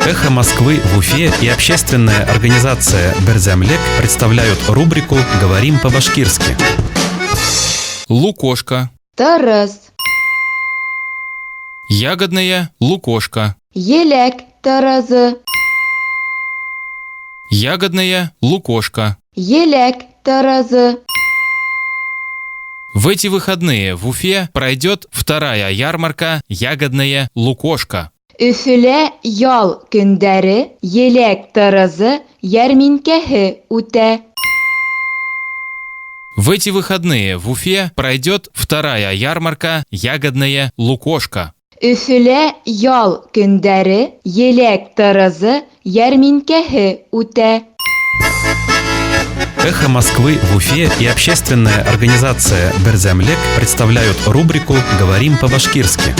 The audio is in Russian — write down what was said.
«Эхо Москвы» в Уфе и общественная организация «Берзямлек» представляют рубрику «Говорим по-башкирски». Лукошка. Тарас. Ягодная лукошка. Елек таразы. Ягодная лукошка. Елек таразы. В эти выходные в Уфе пройдет вторая ярмарка «Ягодная лукошка». Üfle yal gündəri yelek tarazı ярминкәһе үтә. В эти выходные в Уфе пройдет вторая ярмарка «Ягодная лукошка». Üfle yal gündəri yelek tarazı ярминкәһе үтә. «Эхо Москвы» в Уфе и общественная организация «Берзямлек» представляют рубрику «Говорим по-башкирски».